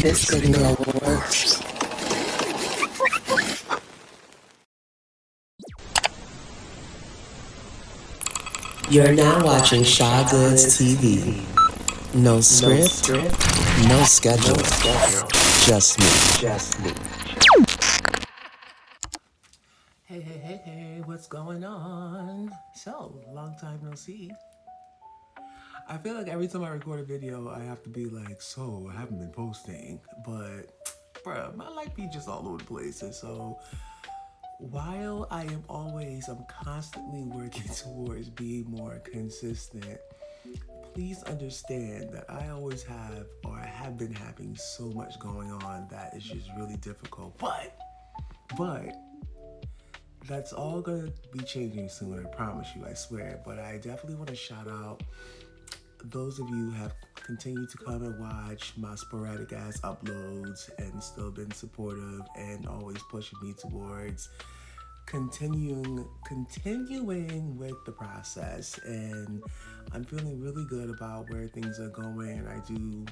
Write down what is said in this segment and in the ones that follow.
This signal works. You're now watching Shaw Goods TV. No script, no schedule, just me. Hey, what's going on? So, long time no see. I feel like every time I record a video, I have to be like, so, I haven't been posting. But, bruh, my life be just all over the place. And so, while I'm constantly working towards being more consistent, please understand that I always have, or I have been having so much going on that is just really difficult. But, that's all gonna be changing soon, I promise you, I swear. But I definitely want to shout out those of you who have continued to come and watch my sporadic ass uploads and still been supportive and always pushing me towards continuing with the process. And I'm feeling really good about where things are going, and I do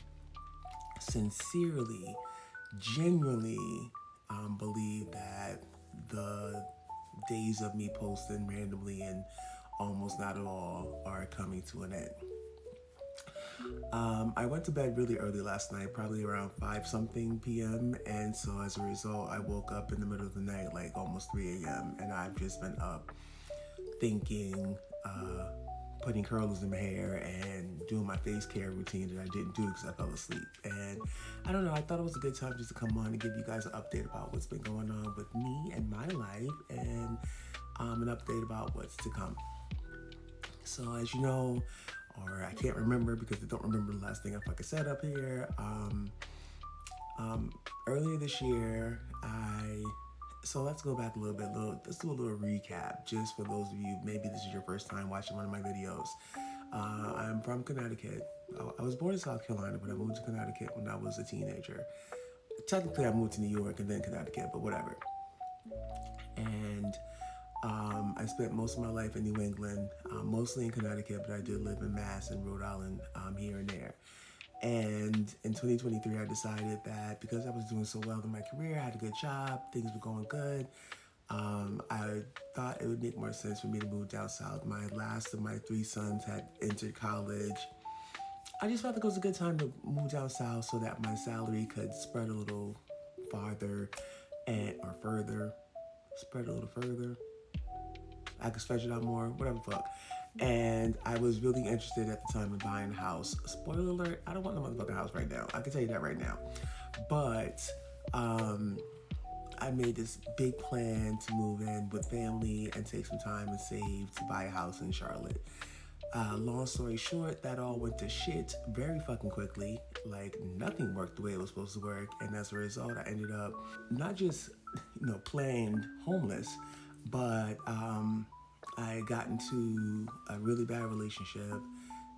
sincerely, genuinely believe that the days of me posting randomly and almost not at all are coming to an end. I went to bed really early last night, probably around 5 something p.m. And so as a result, I woke up in the middle of the night, like almost 3 a.m. And I've just been up thinking, putting curlers in my hair and doing my face care routine that I didn't do because I fell asleep. And I don't know, I thought it was a good time just to come on and give you guys an update about what's been going on with me and my life, and an update about what's to come. So as you know, or I can't remember because I don't remember the last thing I fucking said up here. Earlier this year, so let's go back a little bit. Let's do a little recap, just for those of you, maybe this is your first time watching one of my videos. I'm from Connecticut. I was born in South Carolina, but I moved to Connecticut when I was a teenager. Technically, I moved to New York and then Connecticut, but whatever. And I spent most of my life in New England, mostly in Connecticut, but I did live in Mass and Rhode Island here and there. And in 2023, I decided that because I was doing so well in my career, I had a good job, things were going good, I thought it would make more sense for me to move down south. My last of my 3 sons had entered college. I just felt like it was a good time to move down south so that my salary could spread a little farther spread a little further. I could stretch it out more, whatever the fuck. And I was really interested at the time in buying a house. Spoiler alert, I don't want no motherfucking house right now. I can tell you that right now. But I made this big plan to move in with family and take some time and save to buy a house in Charlotte. Long story short, that all went to shit very fucking quickly. Like, nothing worked the way it was supposed to work. And as a result, I ended up not just, plain homeless, but I got into a really bad relationship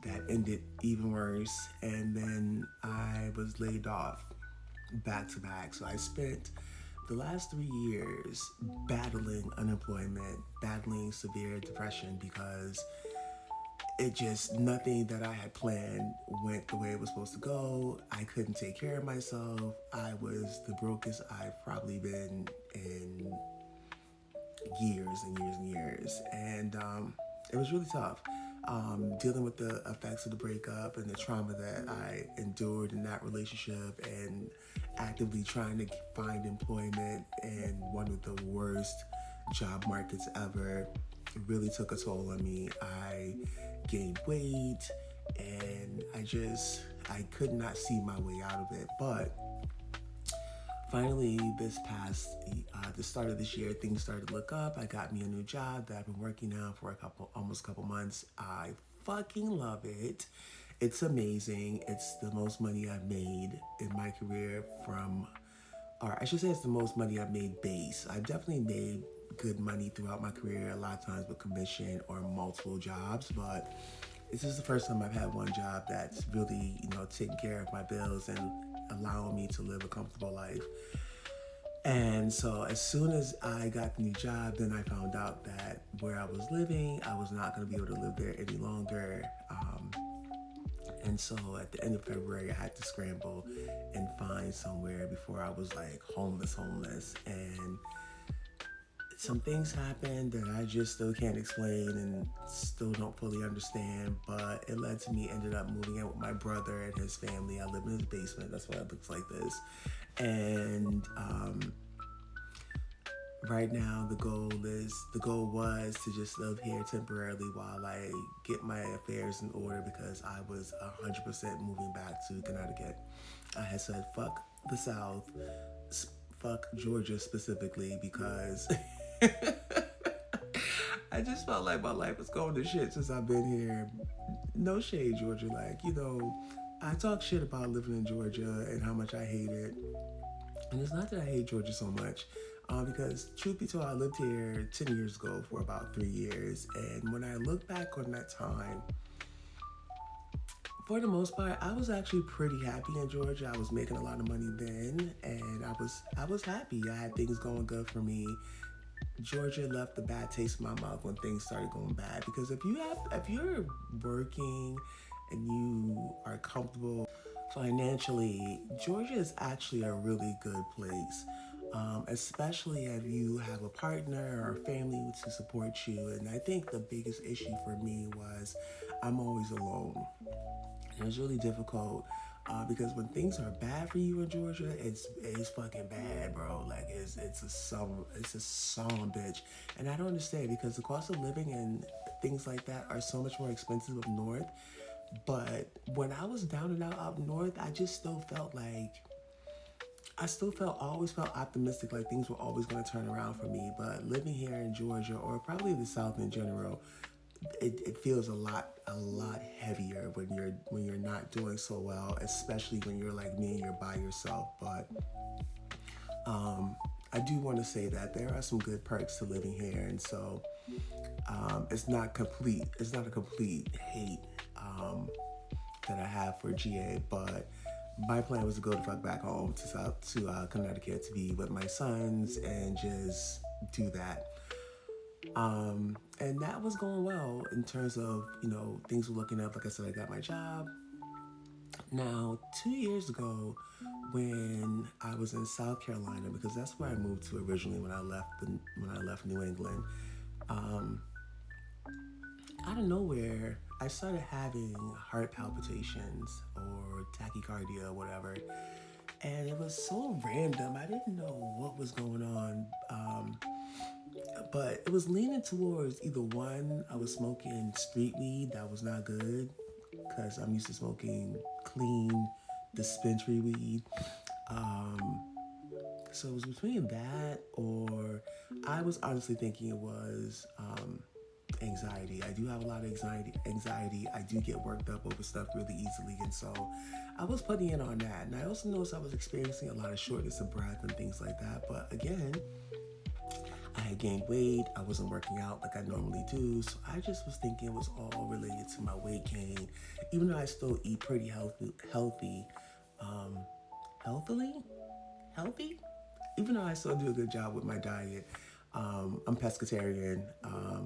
that ended even worse, and then I was laid off back to back. So I spent the last 3 years battling unemployment, battling severe depression, because nothing that I had planned went the way it was supposed to go. I couldn't take care of myself. I was the brokest I've probably been in years and years and years. And it was really tough. Dealing with the effects of the breakup and the trauma that I endured in that relationship, and actively trying to find employment in one of the worst job markets ever. It really took a toll on me. I gained weight, and I could not see my way out of it. But finally, the start of this year, things started to look up. I got me a new job that I've been working now for almost a couple months. I fucking love it. It's amazing. It's the most money I've made in my career or I should say it's the most money I've made base. I've definitely made good money throughout my career, a lot of times with commission or multiple jobs, but this is the first time I've had one job that's really, taking care of my bills and allowing me to live a comfortable life. And so as soon as I got the new job, then I found out that where I was living, I was not going to be able to live there any longer. And so at the end of February, I had to scramble and find ride somewhere before I was like homeless, and some things happened that I just still can't explain and still don't fully understand, but it led to me ended up moving in with my brother and his family. I live in his basement. That's why it looks like this. And right now the goal was to just live here temporarily while I get my affairs in order, because I was 100% moving back to Connecticut. I had said fuck the South, fuck Georgia specifically, because I just felt like my life was going to shit since I've been here. No shade, Georgia. Like, I talk shit about living in Georgia and how much I hate it. And it's not that I hate Georgia so much, because truth be told, I lived here 10 years ago for about 3 years. And when I look back on that time, for the most part, I was actually pretty happy in Georgia. I was making a lot of money then, and I was happy. I had things going good for me. Georgia left a bad taste in my mouth when things started going bad, because if you're working and you are comfortable financially, Georgia is actually a really good place, especially if you have a partner or family to support you. And I think the biggest issue for me was I'm always alone. It was really difficult, because when things are bad for you in Georgia, it's fucking bad, bro. Like it's a song bitch. And I don't understand, because the cost of living and things like that are so much more expensive up north. But when I was down and out up north, I just still felt like I always felt optimistic, like things were always going to turn around for me. But living here in Georgia, or probably the South in general, it feels a lot heavier when you're not doing so well, especially when you're like me and you're by yourself. But I do want to say that there are some good perks to living here, and so it's not a complete hate that I have for GA. But my plan was to go the fuck back home to Connecticut to be with my sons and just do that. And that was going well in terms of, things were looking up. Like I said, I got my job. Now, 2 years ago, when I was in South Carolina, because that's where I moved to originally when I left New England, out of nowhere, I started having heart palpitations or tachycardia or whatever. And it was so random. I didn't know what was going on. But it was leaning towards either one, I was smoking street weed, that was not good, because I'm used to smoking clean dispensary weed. So it was between that, or I was honestly thinking it was anxiety. I do have a lot of anxiety. I do get worked up over stuff really easily, and so I was putting in on that. And I also noticed I was experiencing a lot of shortness of breath and things like that. But again, I had gained weight. I wasn't working out like I normally do. So I just was thinking it was all related to my weight gain, even though I still eat pretty healthy, even though I still do a good job with my diet. I'm pescatarian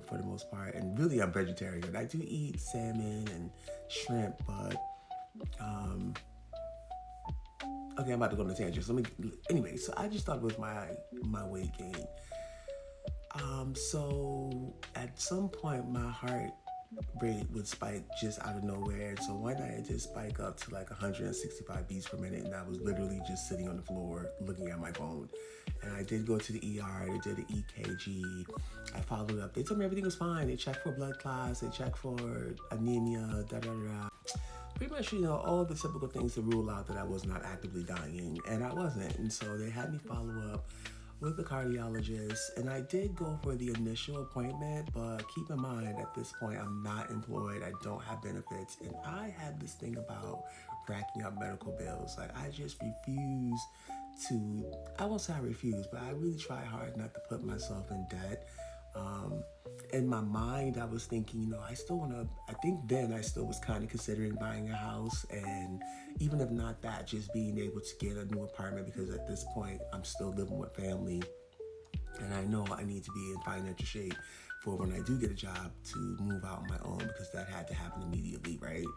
for the most part, and really I'm vegetarian. I do eat salmon and shrimp, but okay, I'm about to go on a tangent. So anyway, so I just thought it was my weight gain. So at some point my heart rate would spike just out of nowhere. So one night it just spiked up to like 165 beats per minute, and I was literally just sitting on the floor looking at my phone. And I did go to the ER. They did an EKG. I followed up. They told me everything was fine. They checked for blood clots. They checked for anemia. Pretty much, all the typical things to rule out that I was not actively dying, and I wasn't. And so they had me follow up with the cardiologist, and I did go for the initial appointment, but keep in mind at this point I'm not employed, I don't have benefits, and I had this thing about racking up medical bills. Like I just refuse to, I won't say I refuse, but I really try hard not to put myself in debt. In my mind, I was thinking, I still want to, I think then I still was kind of considering buying a house, and even if not that, just being able to get a new apartment, because at this point, I'm still living with family, and I know I need to be in financial shape for when I do get a job to move out on my own, because that had to happen immediately, right?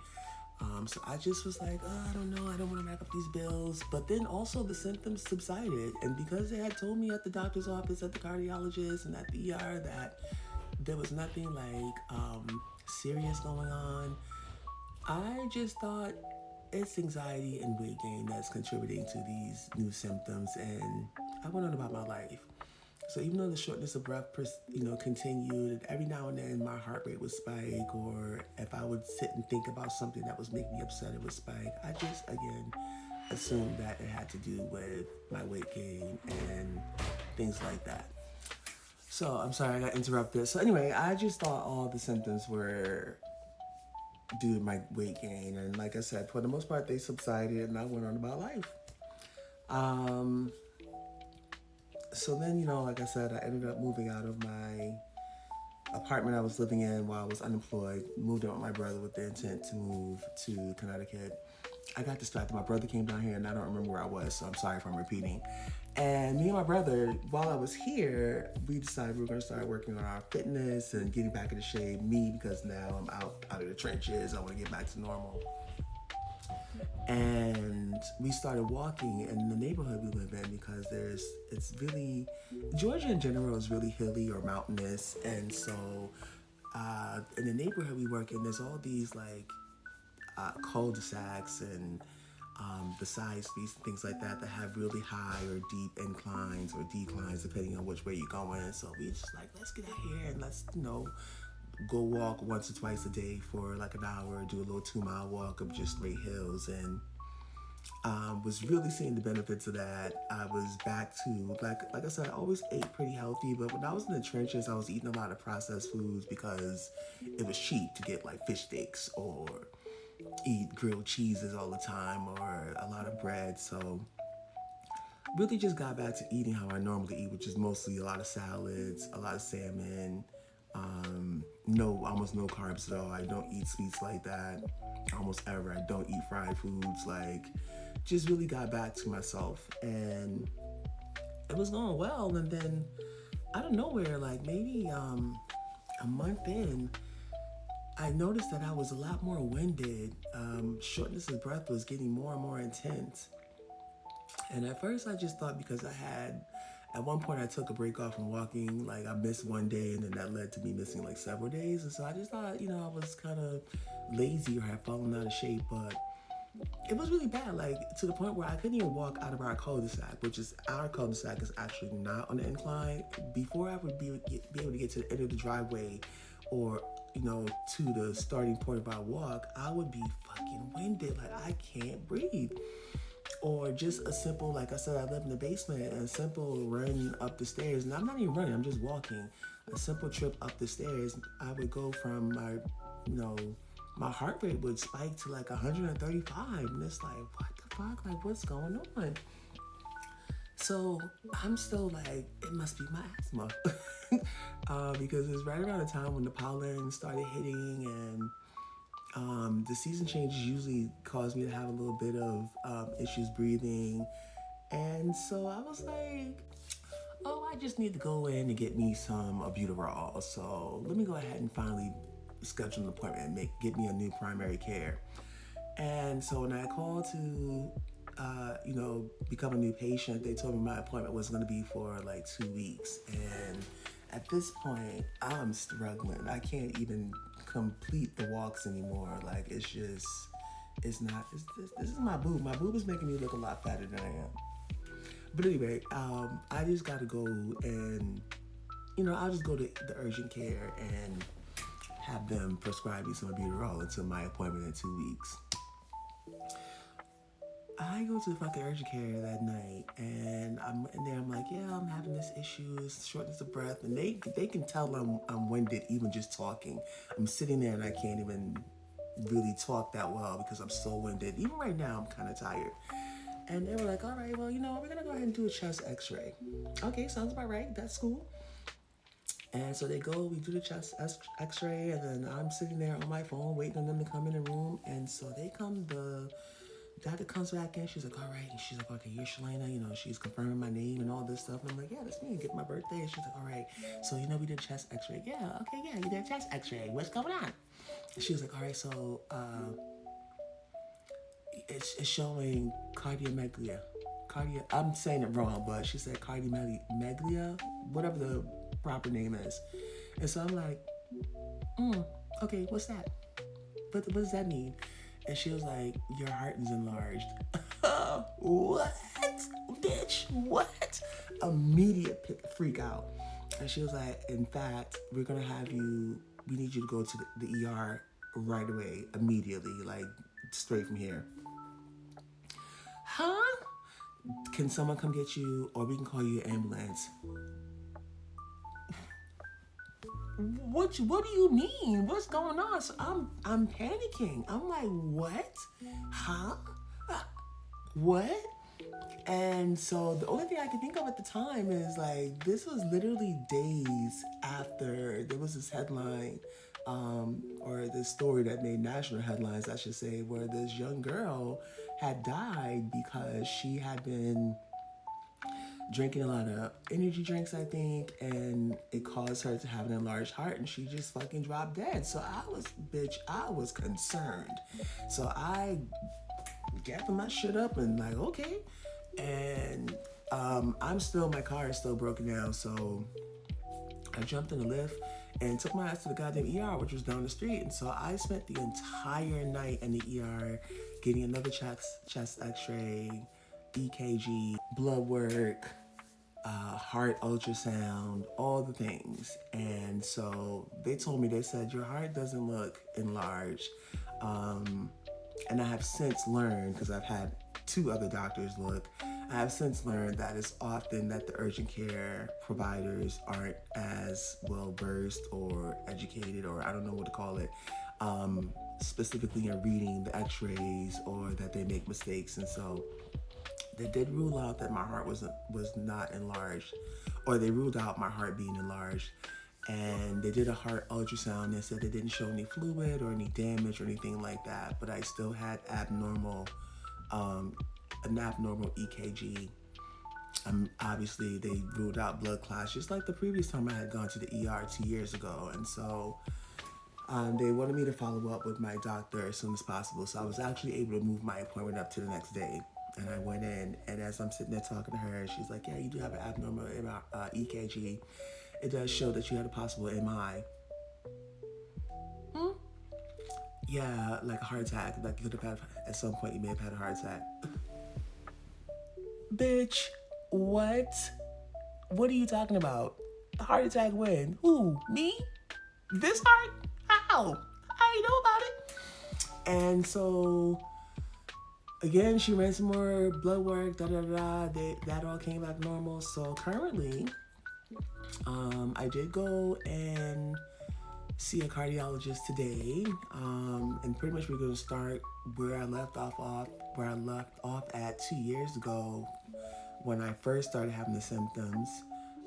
So I just was like, oh, I don't know, I don't want to rack up these bills. But then also the symptoms subsided. And because they had told me at the doctor's office, at the cardiologist, and at the ER that there was nothing like serious going on, I just thought it's anxiety and weight gain that's contributing to these new symptoms. And I went on about my life. So even though the shortness of breath, continued, every now and then my heart rate would spike, or if I would sit and think about something that was making me upset, it would spike. I just, again, assumed that it had to do with my weight gain and things like that. So I'm sorry I got interrupted. So anyway, I just thought all the symptoms were due to my weight gain. And like I said, for the most part, they subsided and I went on about life. So then, like I said, I ended up moving out of my apartment I was living in while I was unemployed, moved in with my brother with the intent to move to Connecticut. I got distracted. My brother came down here and I don't remember where I was, so I'm sorry if I'm repeating. And me and my brother, while I was here, we decided we were going to start working on our fitness and getting back into shape. Me, because now I'm out of the trenches. I want to get back to normal. And we started walking in the neighborhood we live in because Georgia in general is really hilly or mountainous. And so in the neighborhood we work in, there's all these cul-de-sacs and the side streets and things like that have really high or deep inclines or declines depending on which way you're going. So we just like, let's get out here and let's, go walk once or twice a day for like an hour, do a little 2-mile walk of just straight hills, and was really seeing the benefits of that. I was back to, like I said, I always ate pretty healthy, but when I was in the trenches, I was eating a lot of processed foods because it was cheap to get like fish sticks or eat grilled cheeses all the time or a lot of bread. So really just got back to eating how I normally eat, which is mostly a lot of salads, a lot of salmon, almost no carbs at all. I don't eat sweets like that almost ever. I don't eat fried foods. Just really got back to myself, and it was going well. And then out of nowhere, maybe a month in, I noticed that I was a lot more winded. Shortness of breath was getting more and more intense. And at first I just thought because at one point I took a break off from walking, I missed one day, and then that led to me missing several days. And so I just thought, I was kind of lazy or had fallen out of shape, but it was really bad, to the point where I couldn't even walk out of our cul-de-sac, our cul-de-sac is actually not on the incline. Before I would be able to get to the end of the driveway or, to the starting point of our walk, I would be fucking winded. I can't breathe. Or just a simple, like I said, I live in the basement, a simple run up the stairs, and I'm not even running, I'm just walking. A simple trip up the stairs, I would go from my heart rate would spike to 135, and it's what the fuck, what's going on? So I'm still it must be my asthma, because it's right around the time when the pollen started hitting, and the season changes usually cause me to have a little bit of issues breathing. And so I was like, I just need to go in and get me some albuterol. So let me go ahead and finally schedule an appointment and get me a new primary care. And so when I called to, become a new patient, they told me my appointment was going to be for 2 weeks. And at this point, I'm struggling. I can't even complete the walks anymore. This is my boob. My boob is making me look a lot fatter than I am. But anyway, I just got to go and, I'll just go to the urgent care and have them prescribe me some albuterol until my appointment in 2 weeks. I go to the fucking urgent care that night, and I'm in there. I'm like, yeah, I'm having this issue, it's shortness of breath, and they can tell I'm winded even just talking. I'm sitting there and I can't even really talk that well because I'm so winded. Even right now, I'm kind of tired. And they were like, all right, well, we're gonna go ahead and do a chest X-ray. Okay, sounds about right. That's cool. And so we do the chest X-ray, and then I'm sitting there on my phone waiting on them to come in the room. And so the doctor comes back in, she's like, all right. And she's like, okay, you're Shalana, she's confirming my name and all this stuff. And I'm like, yeah, that's me, get my birthday. And she's like, all right, so we did chest X-ray. Yeah, okay, yeah, you did chest X-ray. What's going on? And she was like, all right, so it's showing cardiomegalia. I'm saying it wrong, but she said cardiomegalia, whatever the proper name is. And so I'm like, okay, what's that? What does that mean? And she was like, your heart is enlarged. What? Bitch, what? Immediate freak out. And she was like, in fact, we need you to go to the ER right away, immediately, like straight from here. Huh? Can someone come get you, or we can call you an ambulance? What do you mean? What's going on? So I'm panicking. I'm like, what? Huh? What? And so the only thing I could think of at the time is like, this was literally days after there was this headline, or this story that made national headlines, I should say, where this young girl had died because she had been drinking a lot of energy drinks, I think, and it caused her to have an enlarged heart, and she just fucking dropped dead. So I was concerned. So I gathered my shit up and like, okay. And my car is still broken down, so I jumped in the lift and took my ass to the goddamn ER, which was down the street. And so I spent the entire night in the ER getting another chest x-ray, EKG, blood work, heart ultrasound, all the things. And so they said, your heart doesn't look enlarged. And I have since learned, because I've had 2 other doctors look, I have since learned that it's often that the urgent care providers aren't as well versed or educated, or I don't know what to call it, specifically in reading the x-rays, or that they make mistakes. And so they did rule out that my heart was not enlarged, or they ruled out my heart being enlarged. And they did a heart ultrasound. They said they didn't show any fluid or any damage or anything like that, but I still had an abnormal EKG. Obviously, they ruled out blood clots, just like the previous time I had gone to the ER 2 years ago. And so they wanted me to follow up with my doctor as soon as possible. So I was actually able to move my appointment up to the next day. And I went in, and as I'm sitting there talking to her, she's like, yeah, you do have an abnormal EKG. It does show that you had a possible MI. Yeah, like a heart attack. Like you could have had, at some point, you may have had a heart attack. Bitch, what? What are you talking about? A heart attack when? Who? Me? This heart? How? I didn't know about it. And so, again, she ran some more blood work, that all came back normal. So currently, I did go and see a cardiologist today, and pretty much we're going to start where I left off at 2 years ago when I first started having the symptoms.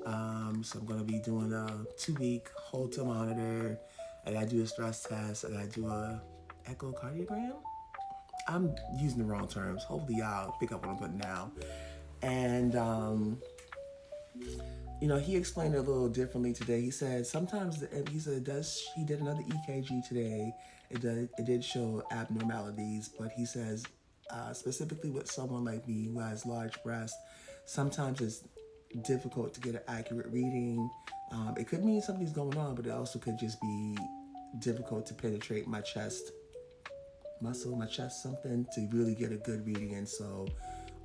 So I'm going to be doing a 2-week Holter monitor. I got to do a stress test. I got to do a echocardiogram. I'm using the wrong terms. Hopefully y'all pick up what I'm putting down. And he explained it a little differently today. He said he did another EKG today. It did show abnormalities, but he says specifically with someone like me who has large breasts, sometimes it's difficult to get an accurate reading. It could mean something's going on, but it also could just be difficult to penetrate my chest muscle, something to really get a good reading. And so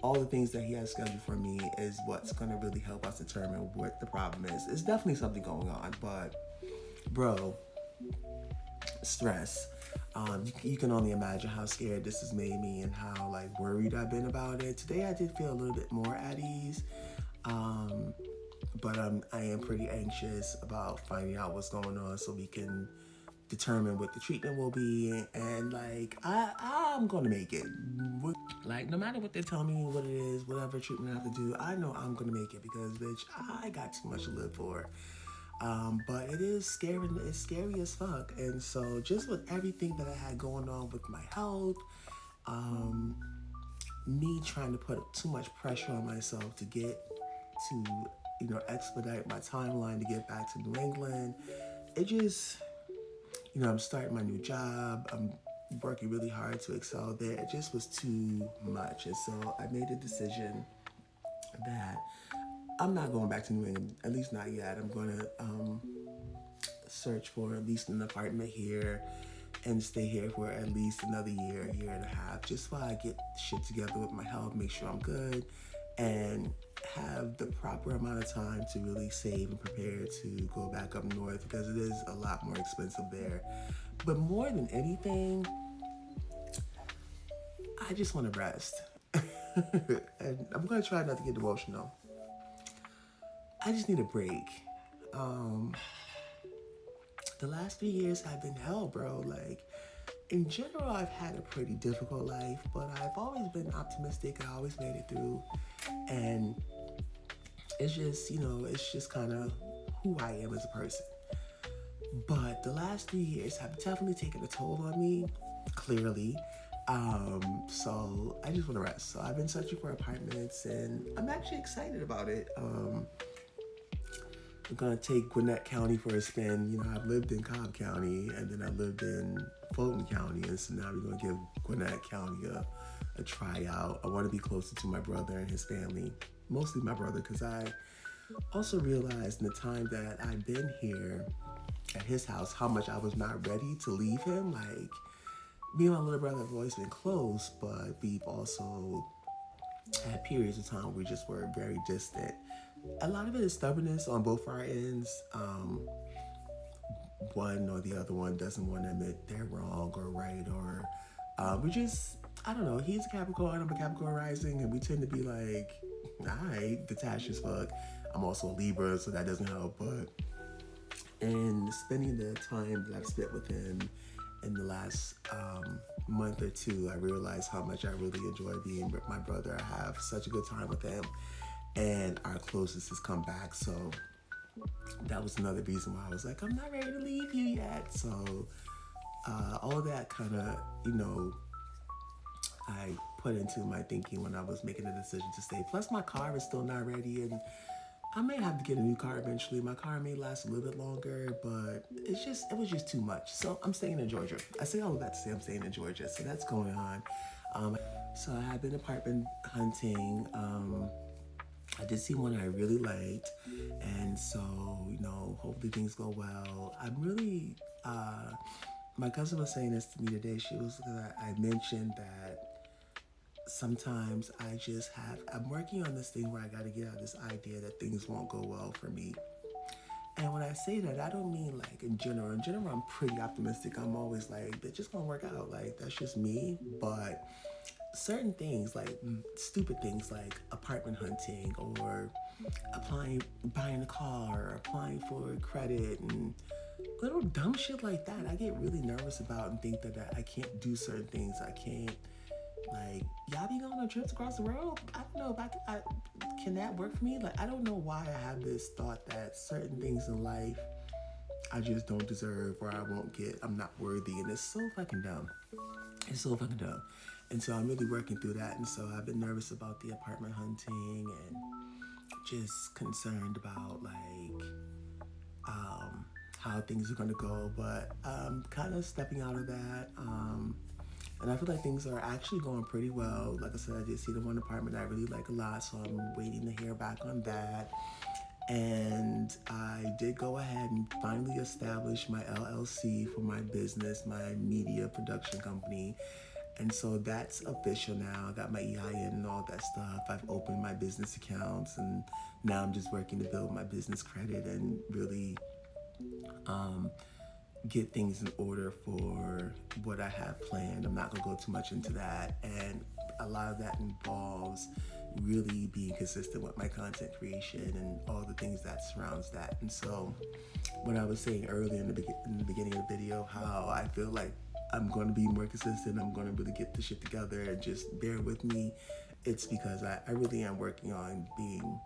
all the things that he has scheduled for me is what's going to really help us determine what the problem is. It's definitely something going on, but bro, stress. You can only imagine how scared this has made me and how like worried I've been about it. Today I did feel a little bit more at ease, but I am pretty anxious about finding out what's going on so we can determine what the treatment will be. And like I'm gonna make it. Like no matter what they tell me what it is, whatever treatment I have to do, I know I'm gonna make it because bitch, I got too much to live for. But it is scary. It's scary as fuck. And so just with everything that I had going on with my health, me trying to put too much pressure on myself to get to, expedite my timeline to get back to New England. It just, I'm starting my new job. I'm working really hard to excel there. It just was too much. And so I made a decision that I'm not going back to New England, at least not yet. I'm going to search for at least an apartment here and stay here for at least another year and a half, just while I get shit together with my health, make sure I'm good, and have the proper amount of time to really save and prepare to go back up north, because it is a lot more expensive there. But more than anything, I just want to rest. And I'm going to try not to get emotional. I just need a break. The last 3 years have been hell, bro. Like, in general, I've had a pretty difficult life, but I've always been optimistic. I always made it through. And it's just, it's just kind of who I am as a person. But the last 3 years have definitely taken a toll on me, clearly. So I just want to rest. So I've been searching for apartments, and I'm actually excited about it. I'm gonna take Gwinnett County for a spin. I've lived in Cobb County, and then I lived in Fulton County, and so now we're gonna give Gwinnett County a tryout. I want to be closer to my brother and his family, mostly my brother, because I also realized in the time that I've been here at his house how much I was not ready to leave him. Like, me and my little brother have always been close, but we've also had periods of time where we just were very distant. A lot of it is stubbornness on both our ends. One or the other one doesn't want to admit they're wrong or right, or we just, I don't know. He's a Capricorn, I'm a Capricorn rising, and we tend to be like, alright, detached as fuck. I'm also a Libra, so that doesn't help. But in spending the time that I've spent with him in the last month or two, I realized how much I really enjoy being with my brother. I have such a good time with him, and our closest has come back. So that was another reason why I was like, I'm not ready to leave you yet. So all that kind of, I put into my thinking when I was making the decision to stay. Plus, my car is still not ready, and I may have to get a new car eventually. My car may last a little bit longer, but it was just too much. So I'm staying in Georgia. I say all of that to say I'm staying in Georgia. So that's going on. So I have been apartment hunting. I did see one I really liked. And so, hopefully things go well. I'm really, my cousin was saying this to me today. I mentioned that sometimes I'm working on this thing where I got to get out of this idea that things won't go well for me. And when I say that, I don't mean like in general. In general, I'm pretty optimistic. I'm always like, they're just gonna work out. Like, that's just me. But certain things, like stupid things like apartment hunting or buying a car or applying for credit and little dumb shit like that, I get really nervous about and think that I can't do certain things. I can't, like, y'all be going on trips across the world? I don't know if can that work for me? Like, I don't know why I have this thought that certain things in life I just don't deserve, or I'm not worthy, and it's so fucking dumb. It's so fucking dumb. And so I'm really working through that, and so I've been nervous about the apartment hunting and just concerned about, like, how things are gonna go, but I'm kind of stepping out of that. And I feel like things are actually going pretty well. Like I said, I did see the one apartment I really like a lot, so I'm waiting to hear back on that. And I did go ahead and finally establish my LLC for my business, my media production company. And so that's official now. I got my EIN and all that stuff. I've opened my business accounts, and now I'm just working to build my business credit and really get things in order for what I have planned. I'm not gonna go too much into that, and a lot of that involves really being consistent with my content creation and all the things that surrounds that. And so when I was saying earlier in the beginning of the video how I feel like I'm going to be more consistent, I'm going to really get the shit together, and just bear with me, it's because I really am working on being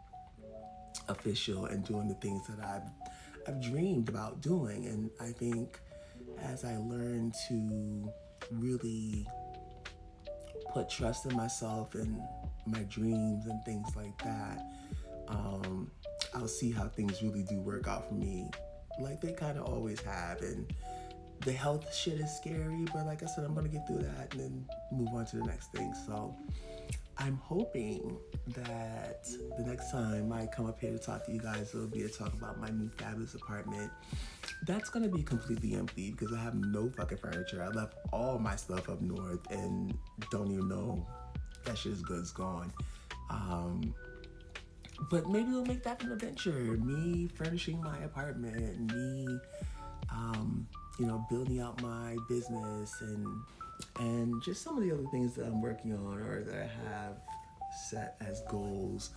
official and doing the things that I've dreamed about doing. And I think as I learn to really put trust in myself and my dreams and things like that, I'll see how things really do work out for me, like they kind of always have. And the health shit is scary, but like I said, I'm gonna get through that and then move on to the next thing. So I'm hoping that the next time I come up here to talk to you guys, it'll be to talk about my new fabulous apartment. That's gonna be completely empty because I have no fucking furniture. I left all my stuff up north and don't even know that shit is good, it's gone. But maybe we'll make that an adventure. Me furnishing my apartment, me, building out my business and just some of the other things that I'm working on or that I have set as goals.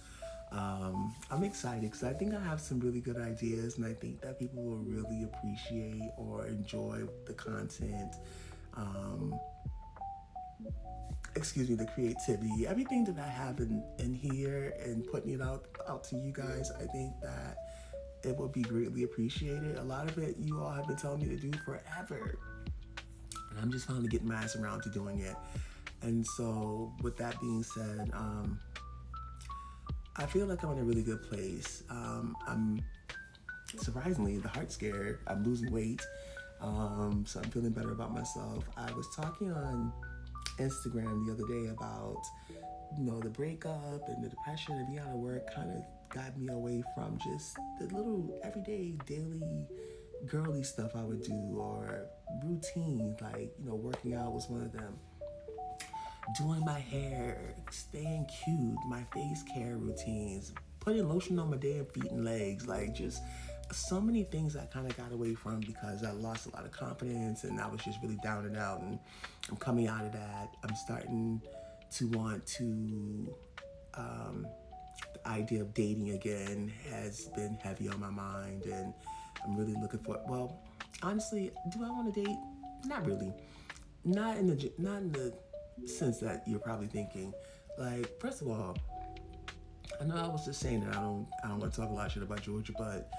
I'm excited because I think I have some really good ideas and I think that people will really appreciate or enjoy the content. The creativity, everything that I have in here and putting it out to you guys. I think that it will be greatly appreciated. A lot of it you all have been telling me to do forever. And I'm just finally getting my ass around to doing it. And so with that being said, I feel like I'm in a really good place. I'm surprisingly, the heart scare, I'm losing weight. So I'm feeling better about myself. I was talking on Instagram the other day about, the breakup and the depression and being out of work kind of got me away from just the little everyday daily girly stuff I would do or routines, like, working out was one of them. Doing my hair, staying cute, my face care routines, putting lotion on my damn feet and legs, like just so many things I kind of got away from because I lost a lot of confidence and I was just really down and out, and I'm coming out of that. I'm starting to want to, the idea of dating again has been heavy on my mind, and I'm really looking for, well, honestly, do I want to date? Not really. Not in the sense that you're probably thinking. Like, first of all, I know I was just saying that I don't want to talk a lot of shit about Georgia, but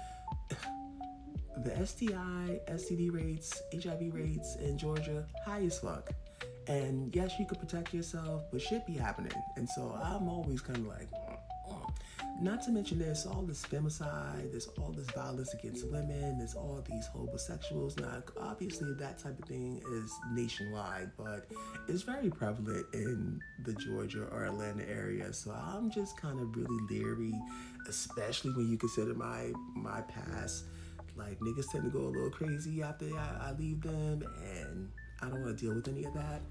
the STI, STD rates, HIV rates in Georgia, high as fuck. And yes, you could protect yourself, but shit be happening. And so I'm always kind of like, not to mention there's all this femicide, there's all this violence against women, there's all these homosexuals. Now, obviously that type of thing is nationwide, but it's very prevalent in the Georgia or Atlanta area. So I'm just kind of really leery, especially when you consider my past. Like, niggas tend to go a little crazy after I leave them, and I don't want to deal with any of that.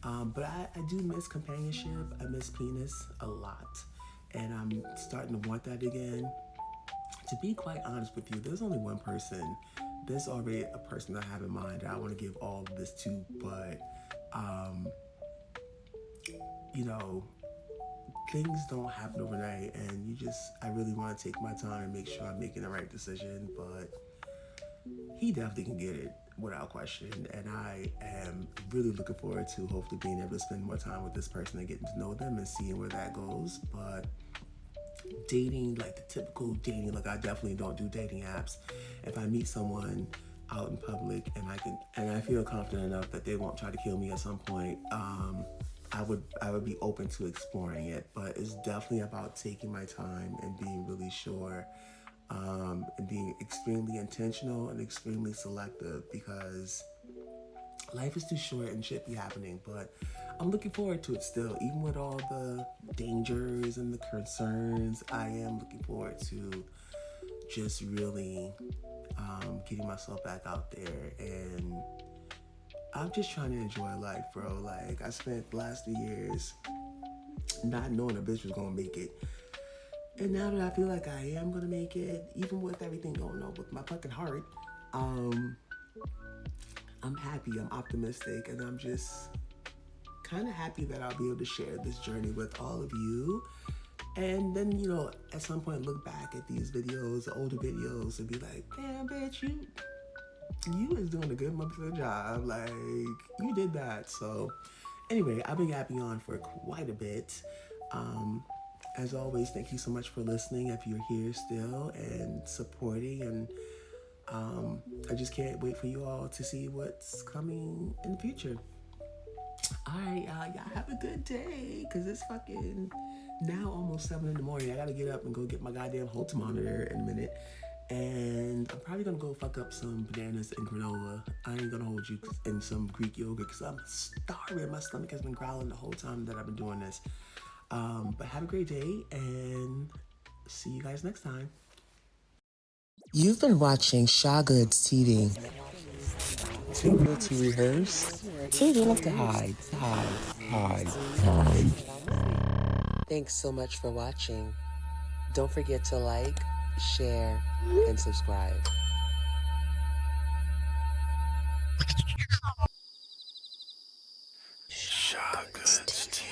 But I do miss companionship. I miss penis a lot. And I'm starting to want that again. To be quite honest with you, there's only one person. There's already a person I have in mind that I want to give all of this to, but, things don't happen overnight, and I really want to take my time and make sure I'm making the right decision, but he definitely can get it without question, and I am really looking forward to hopefully being able to spend more time with this person and getting to know them and seeing where that goes. But dating, like the typical dating, like I definitely don't do dating apps. If I meet someone out in public and I feel confident enough that they won't try to kill me at some point, I would be open to exploring it. But it's definitely about taking my time and being really sure, and being extremely intentional and extremely selective, because life is too short and shit be happening. But I'm looking forward to it still, even with all the dangers and the concerns. I am looking forward to just really getting myself back out there, and I'm just trying to enjoy life, bro. Like, I spent the last 3 years not knowing a bitch was gonna make it. And now that I feel like I am gonna make it, even with everything going on with my fucking heart, I'm happy, I'm optimistic, and I'm just kind of happy that I'll be able to share this journey with all of you. And then, at some point look back at these videos, the older videos, and be like, damn, bitch, you is doing a good motherfucking job. Like, you did that. So anyway, I've been yapping on for quite a bit. As always, thank you so much for listening if you're here still and supporting, and I just can't wait for you all to see what's coming in the future. Alright, y'all have a good day, because it's fucking now almost 7 in the morning. I gotta get up and go get my goddamn Holter monitor in a minute, And I'm probably gonna go fuck up some bananas and granola. I ain't gonna hold you, and some Greek yogurt because I'm starving. My stomach has been growling the whole time that I've been doing this. But have a great day and see you guys next time. You've been watching Shaw Goods TV. Too good to rehearse, too little to hide. Thanks so much for watching. Don't forget to like, share, and subscribe. Shaw Goods TV.